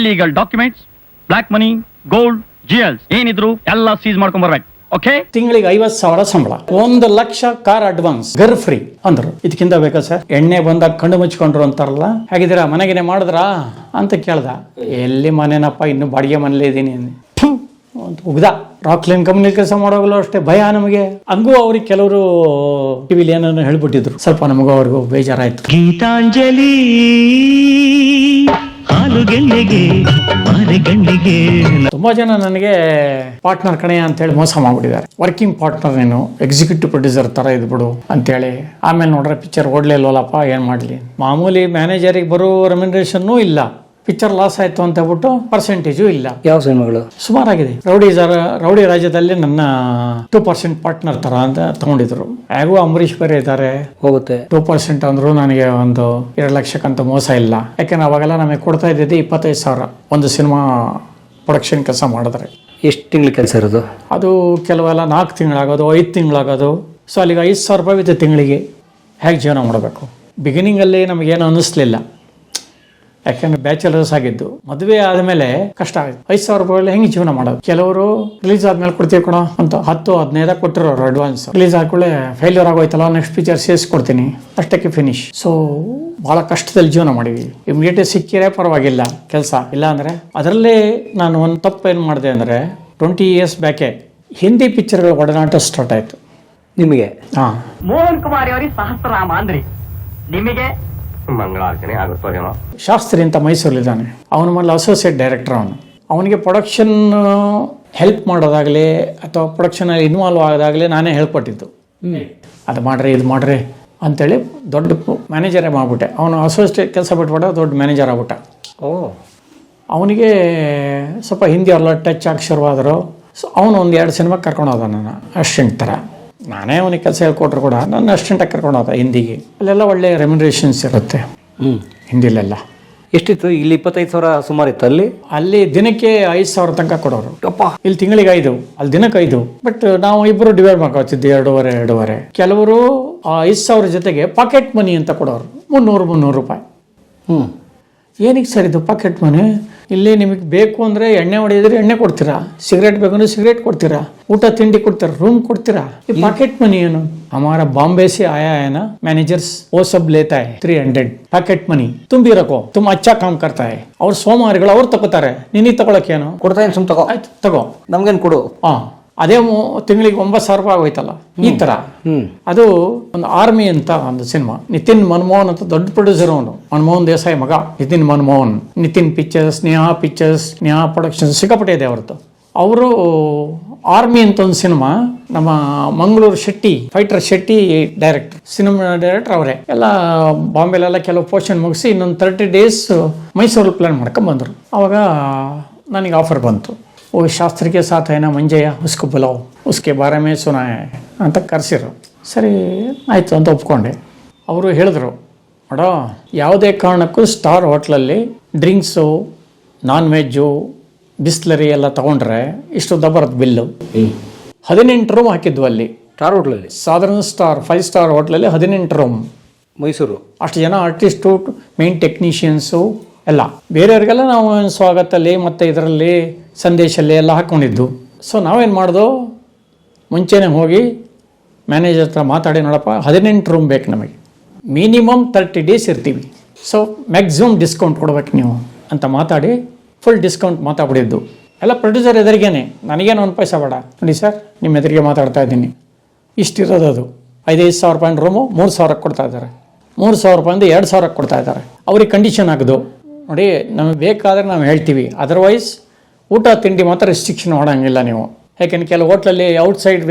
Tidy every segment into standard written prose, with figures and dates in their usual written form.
Illegal documents, block ಮನಿ, gold, jewels ಏನಿದ್ರು ಎಲ್ಲ seize ಮಾಡ್ಕೊಂಡ್ ಬರ್ಬೇಕು. ಓಕೆ, ತಿಂಗಳಿಗೆ 50,000 ಸಂಬಳ, 1,00,000 ಕಾರ್ ಅಡ್ವಾನ್ಸ್, ಗರ್ ಫ್ರೀ ಅಂದ್ರು. ಇದಕ್ಕಿಂತ ಬೇಕಾ ಸರ್? ಎಣ್ಣೆ ಬಂದಾಗ ಕಣ್ಣು ಮುಚ್ಕೊಂಡ್ರು ಅಂತಾರಲ್ಲ, ಹೇಗಿದ್ದೀರಾ, ಮನೆಗೇನೆ ಮಾಡಿದ್ರಾ ಅಂತ ಕೇಳ್ದ. ಎಲ್ಲಿ ಮನೇನಪ್ಪ, ಇನ್ನು ಬಾಡಿಗೆ ಮನೇಲಿ ಇದೀನಿ ಅಂತ ಉಗ್ದ. ರಾಕ್ಲೈನ್ ಕಂಪ್ನಿ ಕೆಲಸ ಮಾಡೋಗಲು ಅಷ್ಟೇ ಭಯ ನಮಗೆ. ಹಂಗೂ ಅವ್ರಿಗೆ ಕೆಲವರು ಟಿವಿಲಿ ಏನೋ ಹೇಳ್ಬಿಟ್ಟಿದ್ರು, ಸ್ವಲ್ಪ ನಮಗೂ ಅವ್ರಿಗೂ ಬೇಜಾರಾಯ್ತು. ಗೀತಾಂಜಲಿ ತುಂಬಾ ಜನ ನನಗೆ ಪಾರ್ಟ್ನರ್ ಕಣೆಯ ಅಂತ ಹೇಳಿ ಮೋಸ ಮಾಡ್ಬಿಟ್ಟಿದ್ದಾರೆ. ವರ್ಕಿಂಗ್ ಪಾರ್ಟ್ನರ್, ನೀನು ಎಕ್ಸಿಕ್ಯೂಟಿವ್ ಪ್ರೊಡ್ಯೂಸರ್ ತರ ಇದ್ಬಿಡು ಅಂತೇಳಿ. ಆಮೇಲೆ ನೋಡ್ರೆ ಪಿಕ್ಚರ್ ಓಡ್ಲೇ ಇಲ್ವಲ್ಲಪ್ಪ, ಏನ್ ಮಾಡ್ಲಿ. ಮಾಮೂಲಿ ಮ್ಯಾನೇಜರಿಗೆ ಬರೋ ರೆಮ್ಯುನರೇಷನ್ ಇಲ್ಲ, ಪಿಕ್ಚರ್ ಲಾಸ್ ಆಯ್ತು ಅಂತ ಹೇಳ್ಬಿಟ್ಟು ಪರ್ಸೆಂಟೇಜು ಇಲ್ಲ. ಯಾವ ಸಿನಿಮಾಗಳು? ಸುಮಾರಾಗಿದೆ. ರೌಡಿ ರಾಜ್ಯದಲ್ಲಿ ನನ್ನ 2% ಪಾರ್ಟ್ನರ್ ತರ ಅಂತ ತಗೊಂಡಿದ್ರು. ಹೇಗೂ ಅಂಬರೀಷ್ ಬೇರೆ ಇದ್ದಾರೆ, ಹೋಗುತ್ತೆ 2% ಅಂದ್ರು ನನಗೆ ಒಂದು 2 ಲಕ್ಷಕ್ಕಂತ ಮೋಸ ಇಲ್ಲ. ಯಾಕಂದ್ರೆ ಅವಾಗೆಲ್ಲ ನಮಗೆ ಕೊಡ್ತಾ ಇದ್ದಿದ್ದು 25,000 ಒಂದು ಸಿನಿಮಾ ಪ್ರೊಡಕ್ಷನ್ ಕೆಲಸ ಮಾಡಿದ್ರೆ. ಎಷ್ಟು ತಿಂಗಳು ಕೆಲಸ ಇರೋದು ಅದು? ಕೆಲವೆಲ್ಲ 4 ತಿಂಗಳಾಗೋದು, 5 ತಿಂಗಳಾಗೋದು. ಸೊ ಅಲ್ಲಿಗೆ 5,000 ರೂಪಾಯಿ ಇತ್ತು ತಿಂಗಳಿಗೆ. ಹೇಗೆ ಜೀವನ ಮಾಡಬೇಕು? ಬಿಗಿನಿಂಗಲ್ಲಿ ನಮಗೇನು ಅನ್ನಿಸ್ಲಿಲ್ಲ, ಯಾಕೆಂದ್ರೆ ಬ್ಯಾಚುಲರ್ಸ್ ಆಗಿದ್ದು. ಮದುವೆ ಆದಮೇಲೆ ಕಷ್ಟ ಆಗಿದೆ. 5,000 ರೂಪಾಯಿ ಹೆಂಗೆ ಜೀವನ ಮಾಡೋದು? ಕೆಲವರು ರಿಲೀಸ್ ಆದ್ಮೇಲೆ ಕೊಡ್ತೀವಿ ಕೊಡೋ ಅಂತ 10-15 ಕೊಟ್ಟಿರೋರು ಅಡ್ವಾನ್ಸ್. ರಿಲೀಸ್ ಆದ್ಮೇಲೆ ಫೇಲ್ಯೂರ್ ಆಗೋಯ್ತಲ್ಲ, ನೆಕ್ಸ್ಟ್ ಪಿಕ್ಚರ್ ಸೇರಿಸ್ಕೊಡ್ತೀನಿ, ಅಷ್ಟಕ್ಕೆ ಫಿನಿಶ್. ಸೊ ಬಹಳ ಕಷ್ಟದಲ್ಲಿ ಜೀವನ ಮಾಡಿದ್ವಿ. ಇಮಿಡಿಯೇಟ್ ಸಿಕ್ಕಿರೇ ಪರವಾಗಿಲ್ಲ ಕೆಲಸ, ಇಲ್ಲ ಅಂದ್ರೆ ಅದರಲ್ಲೇ ನಾನು ಒಂದು ತಪ್ಪು ಏನು ಮಾಡಿದೆ ಅಂದರೆ 20 years ಬ್ಯಾಕೆ ಹಿಂದಿ ಪಿಕ್ಚರ್ಗಳ ಒಡನಾಟ ಸ್ಟಾರ್ಟ್ ಆಯಿತು. ನಿಮಗೆ? ಹಾಂ, ಮೋಹನ್ ಕುಮಾರ್ ಅವರಿಗೆ ಸಹಸ್ರನಾಮ ಅಂದ್ರಿ, ನಿಮಗೆ ಮಂಗಳಾರ್ಚನೆ ಆಗುತ್ತೇನೋ. ಶಾಸ್ತ್ರಿ ಅಂತ ಮೈಸೂರಲ್ಲಿದ್ದಾನೆ, ಅವನ ಮೊದಲು ಅಸೋಸಿಯೇಟ್ ಡೈರೆಕ್ಟರ್. ಅವನಿಗೆ ಪ್ರೊಡಕ್ಷನ್ ಹೆಲ್ಪ್ ಮಾಡೋದಾಗಲಿ ಅಥವಾ ಪ್ರೊಡಕ್ಷನಲ್ಲಿ ಇನ್ವಾಲ್ವ್ ಆಗೋದಾಗಲಿ ನಾನೇ ಹೇಳ್ಕೊಟ್ಟಿದ್ದು. ಅದು ಮಾಡ್ರಿ, ಇದು ಮಾಡ್ರಿ ಅಂತೇಳಿ ದೊಡ್ಡ ಮ್ಯಾನೇಜರೇ ಮಾಡಿಬಿಟ್ಟೆ. ಅವನು ಅಸೋಸಿಯೇಟ್ ಕೆಲಸ ಬಿಟ್ಬಿಟ್ಟ, ದೊಡ್ಡ ಮ್ಯಾನೇಜರ್ ಆಗ್ಬಿಟ್ಟ. ಅವನಿಗೆ ಸ್ವಲ್ಪ ಹಿಂದಿ ಎಲ್ಲ ಟಚ್ ಆಗಿ ಶುರುವಾದರು. ಸೊ ಅವನು ಒಂದು 2 ಸಿನಿಮಾ ಕರ್ಕೊಂಡು ಹೋದ ನನ್ನ ಅಸಿಸ್ಟೆಂಟ್ ಥರ. ನಾನೇ ಅವನಿಗೆ ಕೆಲಸ ಹೇಳ್ಕೊಟ್ರು ಕೂಡ ನನ್ನ ಅಸಿಸ್ಟೆಂಟಾಗಿ ಕರ್ಕೊಂಡು ಹೋದ ಹಿಂದಿಗೆ. ಅಲ್ಲೆಲ್ಲ ಒಳ್ಳೆ ರೆಮ್ಯುನರೇಷನ್ಸ್ ಇರುತ್ತೆ ಹಿಂದಿಲೆಲ್ಲ. ಎಷ್ಟಿತ್ತು? ಇಲ್ಲಿ 25,000 ಸುಮಾರು ಇತ್ತು. ಅಲ್ಲಿ ದಿನಕ್ಕೆ 5,000 ತನಕ ಕೊಡೋರು. ಇಲ್ಲಿ ತಿಂಗಳಿಗೆ 5, ಅಲ್ಲಿ ದಿನಕ್ಕೆ 5. ಬಟ್ ನಾವು ಇಬ್ಬರು ಡಿವೈಡ್ ಮಾಡ್ಕೊತಿದ್ದೆ 2.5. ಕೆಲವರು ಆ 5,000 ಜೊತೆಗೆ ಪಾಕೆಟ್ ಮನಿ ಅಂತ ಕೊಡೋರು, 300 ರೂಪಾಯಿ. ಏನಕ್ಕೆ ಸರ್ ಇದು ಪಾಕೆಟ್ ಮನಿ? ಇಲ್ಲಿ ನಿಮಗೆ ಬೇಕು ಅಂದರೆ ಎಣ್ಣೆ ಹೊಡೆಯಿದ್ರೆ ಎಣ್ಣೆ ಕೊಡ್ತೀರಾ, ಸಿಗರೇಟ್ ಬೇಕಂದ್ರೆ ಸಿಗರೇಟ್ ಕೊಡ್ತೀರಾ, ಊಟ ತಿಂಡಿ ಕೊಡ್ತೀರಾ, ರೂಮ್ ಕೊಡ್ತೀರಾ. ಈ ಪಾಕೆಟ್ ಮನಿ ಏನು? हमारा बॉम्बे से आया है ना मैनेजर्स, वो सब लेता है 300 पैकेट मनी, तुम भी रखो, तुम अच्छा काम करता है. ಅವ್ರು ಸೋಮವಾರಗಳು ಅವ್ರು ತಗೋತಾರೆ, ನೀನು ತಗೊಳಕೇನು? ಕೊಡ್ತಾ ಸುಮ್ ತಗೋ, ಆಯ್ತು ತಗೋ, ನಮ್ಗೇನು ಕೊಡು. ಅದೇ ತಿಂಗಳಿಗೆ 9,000 ರೂಪಾಯಿ ಆಗೋಯ್ತಲ್ಲ ಈ ತರ. ಅದು ಒಂದು ಆರ್ಮಿ ಅಂತ ಒಂದು ಸಿನಿಮಾ. ನಿತಿನ್ ಮನಮೋಹನ್ ಅಂತ ದೊಡ್ಡ ಪ್ರೊಡ್ಯೂಸರ್ ಅವನು, ಮನಮೋಹನ್ ದೇಸಾಯಿ ಮಗ ನಿತಿನ್ ಮನಮೋಹನ್. ನಿತಿನ್ ಪಿಕ್ಚರ್ಸ್, ನೇಹಾ ಪ್ರೊಡಕ್ಷನ್ಸ್ ಸಿಕ್ಕಾಪಟ್ಟೆ ಇದೆ ಅವ್ರದ್ದು. ಅವರು ಆರ್ಮಿ ಅಂತ ಒಂದು ಸಿನಿಮಾ, ನಮ್ಮ Mangaluru Shetty, fighter Shetty director, cinema director ಅವರೇ. ಎಲ್ಲ ಬಾಂಬೆಲೆಲ್ಲ ಕೆಲವು ಪೋರ್ಷನ್ ಮುಗಿಸಿ ಇನ್ನೊಂದು 30 days ಮೈಸೂರಲ್ಲಿ ಪ್ಲಾನ್ ಮಾಡ್ಕೊಂಡ್ ಬಂದರು. ಅವಾಗ ನನಗೆ ಆಫರ್ ಬಂತು, ಓ ಶಾಸ್ತ್ರಿ ಕೆ ಸಾಥ್ ಏನಾ ಮಂಜಯ್ಯ, ಉಸ್ಕೊ ಬುಲಾವ್, ಉಸ್ಕೆ ಬಾರೆ ಮೇ ಸುನಾ ಹೈ ಅಂತ ಕರೆಸಿರು. ಸರಿ ಆಯಿತು ಅಂತ ಒಪ್ಕೊಂಡೆ. ಅವರು ಹೇಳಿದ್ರು, ನೋಡೋ ಯಾವುದೇ ಕಾರಣಕ್ಕೂ ಸ್ಟಾರ್ ಹೋಟ್ಲಲ್ಲಿ ಡ್ರಿಂಕ್ಸು, ನಾನ್ ವೆಜ್ಜು, ಬಿಸ್ಲರಿ ಎಲ್ಲ ತೊಗೊಂಡ್ರೆ ಇಷ್ಟು ಬರುತ್ತೆ ಬಿಲ್ಲು. 18 ರೂಮ್ ಹಾಕಿದ್ವು ಅಲ್ಲಿ ಸ್ಟಾರ್ ಹೋಟ್ಲಲ್ಲಿ. ಸಾಧಾರಣ ಸ್ಟಾರ್ 5 star ಹೋಟ್ಲಲ್ಲಿ 18 ರೂಮ್, ಮೈಸೂರು. ಅಷ್ಟು ಜನ ಆರ್ಟಿಸ್ಟು, ಮೇನ್ ಟೆಕ್ನಿಷಿಯನ್ಸು ಎಲ್ಲ. ಬೇರೆಯವ್ರಿಗೆಲ್ಲ ನಾವು ಸ್ವಾಗತಲ್ಲಿ ಮತ್ತು ಇದರಲ್ಲಿ ಸಂದೇಶಲ್ಲಿ ಎಲ್ಲ ಹಾಕ್ಕೊಂಡಿದ್ದು. ಸೊ ನಾವೇನು ಮಾಡ್ದು, ಮುಂಚೆನೇ ಹೋಗಿ ಮ್ಯಾನೇಜರ್ ಹತ್ರ ಮಾತಾಡಿ, ನೋಡಪ್ಪ 18 ರೂಮ್ ಬೇಕು ನಮಗೆ, ಮಿನಿಮಮ್ 30 days ಇರ್ತೀವಿ, ಸೊ ಮ್ಯಾಕ್ಸಿಮಮ್ ಡಿಸ್ಕೌಂಟ್ ಕೊಡ್ಬೇಕು ನೀವು ಅಂತ ಮಾತಾಡಿ ಫುಲ್ ಡಿಸ್ಕೌಂಟ್ ಮಾತಾಡ್ಬಿಟ್ಟಿದ್ದು. ಎಲ್ಲ ಪ್ರೊಡ್ಯೂಸರ್ ಎದುರಿಗೇನೆ, ನನಗೇನು 1 ಪೈಸಾ ಬೇಡ. ನೋಡಿ ಸರ್, ನಿಮ್ಮ ಎದುರಿಗೆ ಮಾತಾಡ್ತಾ ಇದ್ದೀನಿ, ಇಷ್ಟಿರೋದು. ಅದು 5,000 ರೂಪಾಯಿ ರೂಮು 3,000 ಕೊಡ್ತಾ ಇದ್ದಾರೆ, 3,000 ರೂಪಾಯಿಂದ 2,000 ಕೊಡ್ತಾ ಇದ್ದಾರೆ. ಅವ್ರಿಗೆ ಕಂಡೀಷನ್ ಆಗೋದು, ನೋಡಿ ನಮಗೆ ಬೇಕಾದರೆ ನಾವು ಹೇಳ್ತೀವಿ, ಅದರ್ವೈಸ್ ಊಟ ತಿಂಡಿ ಮಾತ್ರ ರೆಸ್ಟ್ರಿಕ್ಷನ್ ಮಾಡೋಂಗಿಲ್ಲ ನೀವು. ಯಾಕೆಂದ್ರೆ ಕೆಲವು ಹೋಟ್ಲಲ್ಲಿ ಔಟ್ಸೈಡ್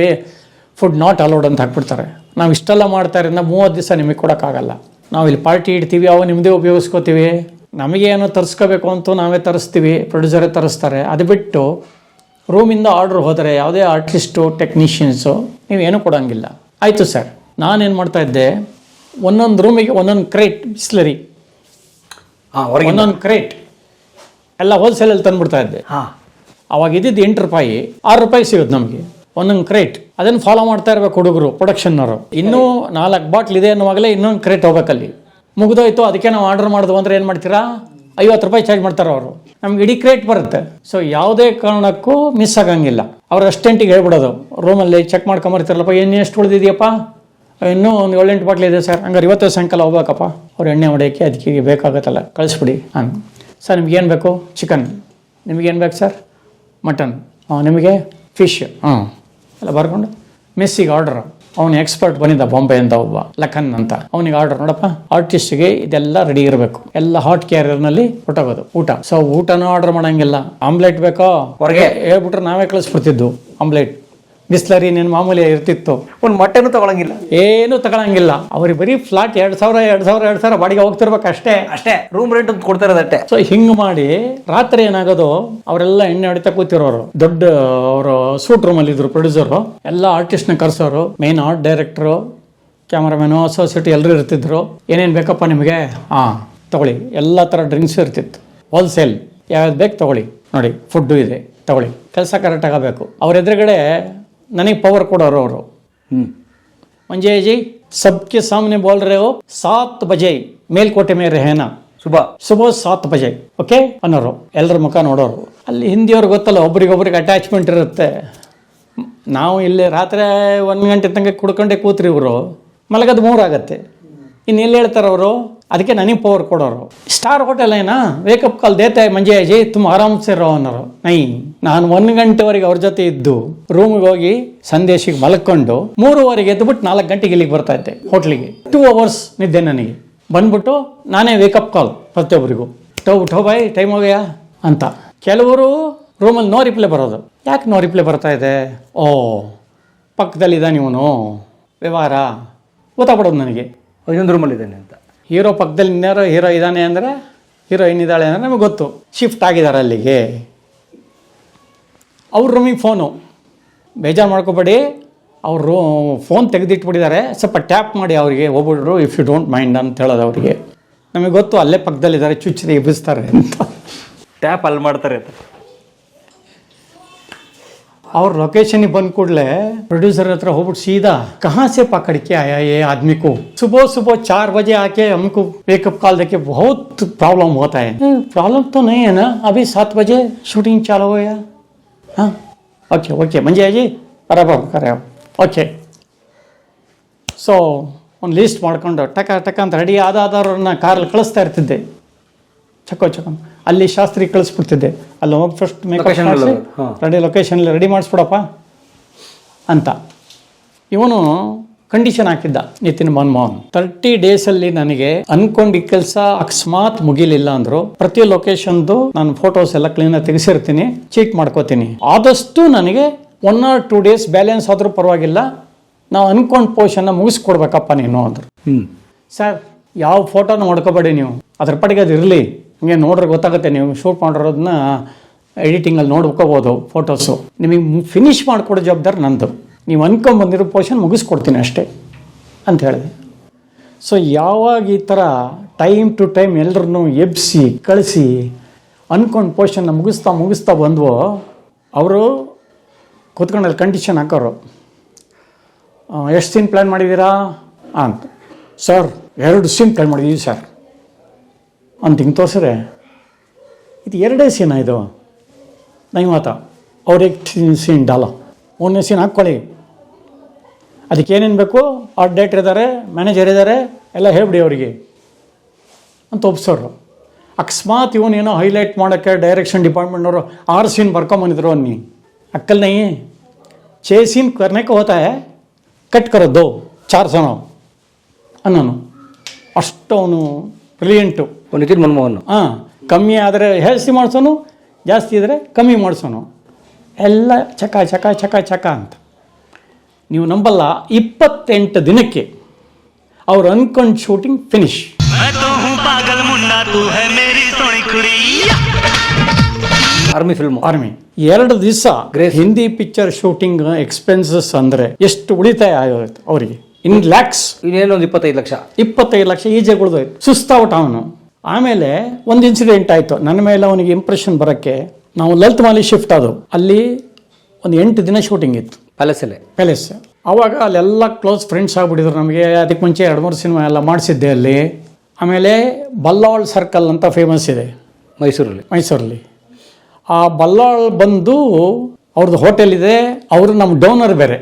ಫುಡ್ ನಾಟ್ ಅಲೌಡ್ ಅಂತ ಹಾಕ್ಬಿಡ್ತಾರೆ. ನಾವು ಇಷ್ಟೆಲ್ಲ ಮಾಡ್ತಾ ಇರೋದ್ರಿಂದ 30 ದಿವಸ ನಿಮಗೆ ಕೊಡೋಕ್ಕಾಗಲ್ಲ. ನಾವು ಇಲ್ಲಿ ಪಾರ್ಟಿ ಇಡ್ತೀವಿ, ಅವು ನಿಮ್ಮದೇ ಉಪಯೋಗಿಸ್ಕೋತೀವಿ. ನಮಗೇನೋ ತರಿಸ್ಕೋಬೇಕು ಅಂತೂ ನಾವೇ ತರಿಸ್ತೀವಿ, ಪ್ರೊಡ್ಯೂಸರೇ ತರಿಸ್ತಾರೆ. ಅದು ಬಿಟ್ಟು ರೂಮಿಂದ ಆರ್ಡ್ರ್ ಹೋದರೆ ಯಾವುದೇ ಆರ್ಟಿಸ್ಟು, ಟೆಕ್ನಿಷಿಯನ್ಸು ನೀವೇನೂ ಕೊಡೋಂಗಿಲ್ಲ. ಆಯಿತು ಸರ್, ನಾನೇನು ಮಾಡ್ತಾಯಿದ್ದೆ, ಒಂದೊಂದು ರೂಮಿಗೆ ಒಂದೊಂದು ಕ್ರೇಟ್ ಬಿಸ್ಲರಿ, ಒಂದೊಂದು ಕ್ರೇಟ್ ಎಲ್ಲ ಹೋಲ್ಸೇಲಲ್ಲಿ ತಂದುಬಿಡ್ತಾ ಇದ್ದೆ. ಅವಾಗ ಇದ್ದಿದ್ದು 8 ರೂಪಾಯಿ, 6 ರೂಪಾಯಿ ಸಿಗುತ್ತೆ ನಮಗೆ ಒಂದೊಂದು ಕ್ರೇಟ್. ಅದನ್ನು ಫಾಲೋ ಮಾಡ್ತಾ ಇರಬೇಕು ಹುಡುಗರು, ಪ್ರೊಡಕ್ಷನ್ನವರು. ಇನ್ನೂ 4 ಬಾಟ್ಲ್ ಇದೆ ಅನ್ನುವಾಗಲೇ ಇನ್ನೊಂದು ಕ್ರೇಟ್ ಹೋಗ್ಬೇಕಲ್ಲಿ. ಮುಗಿದೋಯ್ತು, ಅದಕ್ಕೆ ನಾವು ಆರ್ಡರ್ ಮಾಡಿದ್ವು ಅಂದರೆ ಏನು ಮಾಡ್ತೀರಾ, ₹50 ಚಾರ್ಜ್ ಮಾಡ್ತಾರೆ ಅವರು. ನಮ್ಗೆ ಇಡೀ ಕ್ರೇಟ್ ಬರುತ್ತೆ. ಸೊ ಯಾವುದೇ ಕಾರಣಕ್ಕೂ ಮಿಸ್ ಆಗಂಗಿಲ್ಲ. ಅವ್ರ ಅಸ್ಟೆಂಟಿಗೆ ಹೇಳ್ಬಿಡೋದು, ರೂಮಲ್ಲಿ ಚೆಕ್ ಮಾಡ್ಕೊಂಬರ್ತಾರಲ್ಲಪ್ಪ, ಎಣ್ಣೆ ಎಷ್ಟು ಉಳಿದಿದೆಯಪ್ಪ, ಇನ್ನೂ ಒಂದು 7-8 ಬಾಟ್ಲ್ ಇದೆ ಸರ್, ಹಂಗಾರೆ ಇವತ್ತು ಸಾಯಂಕಾಲ ಹೋಗ್ಬೇಕಪ್ಪ, ಅವ್ರು ಎಣ್ಣೆ ಹೊಡೆಯೋಕ್ಕೆ ಅದಕ್ಕೆ ಬೇಕಾಗುತ್ತಲ್ಲ, ಕಳಿಸ್ಬಿಡಿ. ಸರ್ ನಿಮ್ಗೇನು ಬೇಕು? ಚಿಕನ್. ನಿಮಗೇನು ಬೇಕು ಸರ್? ಮಟನ್. ನಿಮಗೆ ಫಿಶ್. ಎಲ್ಲ ಬರ್ಕೊಂಡು ಮೆಸ್ಸಿಗೆ ಆರ್ಡರ್. ಅವನು ಎಕ್ಸ್ಪರ್ಟ್ ಬಂದಿದ್ದ ಬಾಂಬೆಯಿಂದ, ಒಬ್ಬ ಲಖನ್ ಅಂತ. ಅವನಿಗೆ ಆರ್ಡರ್, ನೋಡಪ್ಪ ಆರ್ಟಿಸ್ಟ್ಗೆ ಇದೆಲ್ಲ ರೆಡಿ ಇರಬೇಕು, ಎಲ್ಲ ಹಾಟ್ ಕ್ಯಾರಿಯರ್ನಲ್ಲಿ ಹೊಟ್ಟೋಗೋದು ಊಟ. ಸೊ ಊಟನೂ ಆರ್ಡರ್ ಮಾಡಂಗಿಲ್ಲ. ಆಮ್ಲೆಟ್ ಬೇಕೋ ಹೊರಗೆ ಹೇಳ್ಬಿಟ್ರೆ ನಾವೇ ಕಳಿಸ್ಬಿಡ್ತಿದ್ದು ಆಮ್ಲೆಟ್. ಬಿಸ್ಲರಿ ನೀನು ಮಾಮೂಲಿ ಇರ್ತಿತ್ತು. ಒಂದು ಮೊಟ್ಟೆನೂ ತಗೊಳಂಗಿಲ್ಲ, ಏನು ತಗೊಳಂಗಿಲ್ಲ. ಅವ್ರಿಗೆ ಬರೀ ಫ್ಲಾಟ್ 2,000 ಬಾಡಿಗೆ ಹೋಗ್ತಿರ್ಬೇಕು ಅಷ್ಟೇ. ರೂಮ್ ರೆಂಟ್ ಅಂತ ಕೊಡ್ತಾ ಇರೋದಟ್ಟೆ. ಸೊ ಹಿಂಗೆ ಮಾಡಿ ರಾತ್ರಿ ಏನಾಗೋದು, ಅವರೆಲ್ಲ ಎಣ್ಣೆ ಹೊಡಿತಾ ಕೂತಿರೋರು. ದೊಡ್ಡ ಅವರು ಸೂಟ್ ರೂಮಲ್ಲಿ ಇದ್ರು ಪ್ರೊಡ್ಯೂಸರು, ಎಲ್ಲ ಆರ್ಟಿಸ್ಟ್ನ ಕರ್ಸೋರು, ಮೇನ್ ಆರ್ಟ್ ಡೈರೆಕ್ಟ್ರು, ಕ್ಯಾಮರಾಮೇನು, ಅಸೋಸಿಯೇಟ್ ಎಲ್ಲರೂ ಇರ್ತಿದ್ರು. ಏನೇನು ಬೇಕಪ್ಪ ನಿಮಗೆ? ತಗೊಳ್ಳಿ. ಎಲ್ಲ ಥರ ಡ್ರಿಂಕ್ಸ್ ಇರ್ತಿತ್ತು, ಹೋಲ್ಸೇಲ್. ಯಾವ್ದು ಬೇಕು ತಗೊಳ್ಳಿ, ನೋಡಿ ಫುಡ್ಡು ಇದೆ ತಗೊಳ್ಳಿ. ಕೆಲಸ ಕರೆಕ್ಟ್ ಆಗಬೇಕು. ಅವ್ರ ಎದುರುಗಡೆ ನನಗೆ ಪವರ್ ಕೊಡೋರು ಅವರು. ಮಂಜೆ ಜಿ ಸಬ್ಕೆ ಸಾಮನೆ ಬೋಲ್ ರೇ ಹೋ, 7 ಬಜೆ ಮೇಲ್ಕೋಟೆ ಮೇಲೆ ರೆಹನಾ, ಸುಬಹ 7 ಬಜೆ, ಓಕೆ ಅನ್ನೋರು. ಎಲ್ಲರ ಮುಖ ನೋಡೋರು. ಅಲ್ಲಿ ಹಿಂದಿಯವ್ರಿಗೆ ಗೊತ್ತಲ್ಲ, ಒಬ್ರಿಗೊಬ್ರಿಗೆ ಅಟ್ಯಾಚ್ಮೆಂಟ್ ಇರುತ್ತೆ. ನಾವು ಇಲ್ಲಿ ರಾತ್ರಿ 1 ಗಂಟೆ ತನಕ ಕುಡ್ಕೊಂಡೆ ಕೂತ್ರಿ, ಇವರು ಮಲಗದು 3 ಆಗತ್ತೆ. ಇನ್ನು ಎಲ್ಲಿ ಹೇಳ್ತಾರೆ ಅವರು? ಅದಕ್ಕೆ ನನಗೆ ಪವರ್ ಕೊಡೋರು. ಸ್ಟಾರ್ ಹೋಟೆಲ್ ಏನಾ ವೇಕಪ್ ಕಾಲ್ ದೇತೆ ಮಂಜೆ ಜಿ ತುಂಬ ಆರಾಮ್ ಸೆ ರೋ ಅನ್ನೋರು. ನಾನು 1 ಗಂಟೆವರೆಗೆ ಅವ್ರ ಜೊತೆ ಇದ್ದು ರೂಮಿಗೆ ಹೋಗಿ ಸಂದೇಶಿಗೆ ಮಲ್ಕೊಂಡು 3:15 ಎದ್ದುಬಿಟ್ಟು 4 ಗಂಟೆಗೆ ಇಲ್ಲಿಗೆ ಬರ್ತಾ ಇದ್ದೆ ಹೋಟ್ಲಿಗೆ. 2 ಅವರ್ಸ್ ನಿದ್ದೆ ನನಗೆ. ಬಂದ್ಬಿಟ್ಟು ನಾನೇ ವೇಕಪ್ ಕಾಲ್ ಪ್ರತಿಯೊಬ್ಬರಿಗೂ, ಟೋ ಬಾಯ್ ಟೈಮ್ ಹೋಗ್ಯಾ ಅಂತ. ಕೆಲವರು ರೂಮಲ್ಲಿ ನೋ ರಿಪ್ಲೈ ಬರೋದು. ಯಾಕೆ ನೋ ರಿಪ್ಲೈ ಬರ್ತಾ ಇದೆ? ಪಕ್ಕದಲ್ಲಿದ್ದಾನೆ ಇವನು, ವ್ಯವಹಾರ ಗೊತ್ತಾಗ್ಬಿಡೋದು ನನಗೆ. ಇನ್ನೊಂದು ರೂಮಲ್ಲಿ ಇದ್ದಾನೆ ಅಂತ. ಹೀರೋ ಪಕ್ಕದಲ್ಲಿ ಇನ್ಯಾರೋ ಹೀರೋ ಇದ್ದಾನೆ ಅಂದರೆ, ಹೀರೋಯಿನ್ ಇದ್ದಾಳೆ ಅಂದರೆ ನಮಗೆ ಗೊತ್ತು, ಶಿಫ್ಟ್ ಆಗಿದ್ದಾರೆ ಅಲ್ಲಿಗೆ. ಅವ್ರ ರೂಮಿಗೆ ಫೋನು, ಬೇಜಾರು ಮಾಡ್ಕೋಬೇಡಿ, ಅವರು ಫೋನ್ ತೆಗೆದಿಟ್ಬಿಟ್ಟಿದ್ದಾರೆ, ಸ್ವಲ್ಪ ಟ್ಯಾಪ್ ಮಾಡಿ ಅವರಿಗೆ ಹೋಗ್ಬಿಟ್ರು, ಇಫ್ ಯು ಡೋಂಟ್ ಮೈಂಡ್ ಅಂತ ಹೇಳೋದು ಅವರಿಗೆ. ನಮಗೆ ಗೊತ್ತು ಅಲ್ಲೇ ಪಕ್ಕದಲ್ಲಿದ್ದಾರೆ, ಚುಚ್ಚಿ ಎಬ್ಬಿಸ್ತಾರೆ ಅಂತ. ಟ್ಯಾಪ್ ಅಲ್ಲಿ ಮಾಡ್ತಾರೆ ಅಂತ. ಅವ್ರ ಲೊಕೇಶನ್ಗೆ ಬಂದ ಕೂಡಲೇ प्रोड्यूसर हत्र होग्बिಟ್ಟು सीधा कहाँ से पकड़ के आया ये आदमी को, सुबह 4 बजे आके हमको वेकअप कॉल देके बहुत प्रॉब्लम होता है. प्रॉब्लम तो नहीं है ना, अभी 7 बजे शूटिंग चालू हो गया. हाँ ओके मंजे जी बराबर करे ಓಕೆ. ಸೊ ಒಂದು ಲೀಸ್ಟ್ ಮಾಡ್ಕೊಂಡು ಟಕ ಅಂತ ರೆಡಿ ಆದವ್ರನ್ನ ಕಾರಲ್ಲಿ ಕಳಿಸ್ತಾ ಇರ್ತಿದ್ದೆ. ಚಕೋ ಅಲ್ಲಿ ಶಾಸ್ತ್ರಿ ಕಳಿಸ್ಬಿಡ್ತಿದ್ದೆ. ಅಲ್ಲಿ ಹೋಗಿ ಫಸ್ಟ್ ಮೇಕಪ್ ಮಾಡಿಸಿ ರೆಡಿ ಲೊಕೇಶನಲ್ಲಿ ರೆಡಿ ಮಾಡಿಸ್ಬಿಡಪ್ಪ ಅಂತ. ಇವನು ಕಂಡೀಷನ್ ಹಾಕಿದ್ದ ನಿತಿನ್ ಮನ್ಮೋಹನ್. 30 ಡೇಸಲ್ಲಿ ನನಗೆ ಅನ್ಕೊಂಡು ಕೆಲಸ ಅಕಸ್ಮಾತ್ ಮುಗಿಲಿಲ್ಲ ಅಂದ್ರು, ಪ್ರತಿ ಲೊಕೇಶನ್ದು ನಾನು ಫೋಟೋಸ್ ಎಲ್ಲ ಕ್ಲೀನಾಗಿ ತೆಗೆಸಿರ್ತೀನಿ, ಚೀಟ್ ಮಾಡ್ಕೋತೀನಿ. ಆದಷ್ಟು ನನಗೆ 1 or 2 ಡೇಸ್ ಬ್ಯಾಲೆನ್ಸ್ ಆದರೂ ಪರವಾಗಿಲ್ಲ, ನಾವು ಅನ್ಕೊಂಡು ಪೋಷನ್ನ ಮುಗಿಸ್ಕೊಡ್ಬೇಕಪ್ಪ ನೀನು ಅಂದರು. ಸರ್ ಯಾವ ಫೋಟೋನ ಮಾಡ್ಕೋಬೇಡಿ ನೀವು, ಅದ್ರ ಪಟ್ಟಿಗೆ ಅದು ಇರಲಿ, ಹಂಗೆ ನೋಡ್ರೆ ಗೊತ್ತಾಗುತ್ತೆ. ನೀವು ಶೂಟ್ ಮಾಡಿರೋದನ್ನ ಎಡಿಟಿಂಗಲ್ಲಿ ನೋಡ್ಕೋಬೋದು ಫೋಟೋಸು. ನಿಮಗೆ ಫಿನಿಶ್ ಮಾಡಿಕೊಡೋ ಜವಾಬ್ದಾರಿ ನಂದು, ನೀವು ಅನ್ಕೊಂಬಂದಿರೋ ಪೋರ್ಷನ್ ಮುಗಿಸ್ಕೊಡ್ತೀನಿ ಅಷ್ಟೇ ಅಂತ ಹೇಳಿದೆ. ಸೊ ಯಾವಾಗ ಈ ಥರ ಟೈಮ್ ಟು ಟೈಮ್ ಎಲ್ಲರನ್ನೂ ಎಬ್ಬಿಸಿ ಕಳಿಸಿ ಅಂದ್ಕೊಂಡು ಪೋರ್ಷನ್ನ ಮುಗಿಸ್ತಾ ಬಂದ್ವೋ, ಅವರು ಕೂತ್ಕೊಂಡಲ್ಲಿ ಕಂಡೀಷನ್ ಹಾಕೋರು. ಎಷ್ಟು ಸೀನ್ ಪ್ಲ್ಯಾನ್ ಮಾಡಿದ್ದೀರಾ ಅಂತ. ಸರ್ 2 ಸೀನ್ ಪ್ಲ್ಯಾನ್ ಮಾಡಿದ್ದೀವಿ ಸರ್ ಅಂತ ಹಿಂಗೆ ತೋರಿಸ್ರೆ, ಇದು 2 ಸೀನಾ ಇದು? नहीं माता और एक सीन डालो, 1ನೇ ಸೀನ್ ಹಾಕ್ಕೊಳ್ಳಿ, ಅದಕ್ಕೆ ಏನೇನು ಬೇಕು ಆರ್ಟ್ ಡೈರೆಕ್ಟರ್ ಇದ್ದಾರೆ, ಮ್ಯಾನೇಜರ್ ಇದ್ದಾರೆ, ಎಲ್ಲ ಹೇಳ್ಬಿಡಿ ಅವರಿಗೆ ಅಂತ ಒಪ್ಸೋರು. ಅಕಸ್ಮಾತ್ ಇವನೇನೋ ಹೈಲೈಟ್ ಮಾಡೋಕ್ಕೆ ಡೈರೆಕ್ಷನ್ ಡಿಪಾರ್ಟ್ಮೆಂಟ್ನವರು 6 सीन ಬರ್ಕೊಂಬಂದಿದ್ರು ಅನ್ನಿ, अक्कल नहीं है, 6 सीन करने को होता है, कट करो 2-4 सनो ಅನ್ನೋನು. ಅಷ್ಟು ಅವನು ಬ್ರಿಲಿಯಂಟು ನಿತಿನ್ ಮನ್ಮೋಹನ್. ಕಮ್ಮಿ ಆದರೆ ಹೆಚ್ಚು ಮಾಡಿಸೋನು, ಜಾಸ್ತಿ ಇದ್ದರೆ ಕಮ್ಮಿ ಮಾಡಿಸೋನು, ಎಲ್ಲ ಚಕ ಅಂತ. ನೀವು ನಂಬಲ್ಲ, 28 ದಿನಕ್ಕೆ ಅವ್ರು ಅನ್ಕೊಂಡು ಶೂಟಿಂಗ್ ಫಿನಿಶ್. ಆರ್ಮಿ 2 ದಿವಸ ಹಿಂದಿ ಪಿಕ್ಚರ್ ಶೂಟಿಂಗ್ ಎಕ್ಸ್ಪೆನ್ಸಸ್ ಅಂದರೆ ಎಷ್ಟು ಉಳಿತಾಯ ಆಗೋಯ್ತು ಅವರಿಗೆ, ಇನ್ ಲ್ಯಾಕ್ಸ್. ಇನ್ನೇನೊಂದು 25 ಲಕ್ಷ ಈಜೆಗೆ ಉಳಿದೋಯ್ತು. ಸುಸ್ತಾವಟ ಅವನು. ಆಮೇಲೆ ಒಂದು ಇನ್ಸಿಡೆಂಟ್ ಆಯಿತು ನನ್ನ ಮೇಲೆ ಅವನಿಗೆ ಇಂಪ್ರೆಷನ್ ಬರೋಕ್ಕೆ. ನಾವು ಲಲಿತ್ ಮಾಲಿ ಶಿಫ್ಟ್ ಆದವು, ಅಲ್ಲಿ ಒಂದು 8 ದಿನ ಶೂಟಿಂಗ್ ಇತ್ತು ಪ್ಯಾಲೇಸ್. ಆವಾಗ ಅಲ್ಲೆಲ್ಲ ಕ್ಲೋಸ್ ಫ್ರೆಂಡ್ಸ್ ಆಗಿಬಿಟ್ಟಿದ್ರು ನಮಗೆ. ಅದಕ್ಕೆ ಮುಂಚೆ 2-3 ಸಿನಿಮಾ ಎಲ್ಲ ಮಾಡಿಸಿದ್ದೆ ಅಲ್ಲಿ. ಆಮೇಲೆ ಬಲ್ಲಾಳ್ ಸರ್ಕಲ್ ಅಂತ ಫೇಮಸ್ ಇದೆ, ಮೈಸೂರಲ್ಲಿ. ಆ ಬಲ್ಲಾಳ್ ಬಂದು ಅವ್ರದ್ದು ಹೋಟೆಲ್ ಇದೆ, ಅವರು ನಮ್ಮ ಡೋನರ್ ಬೇರೆ.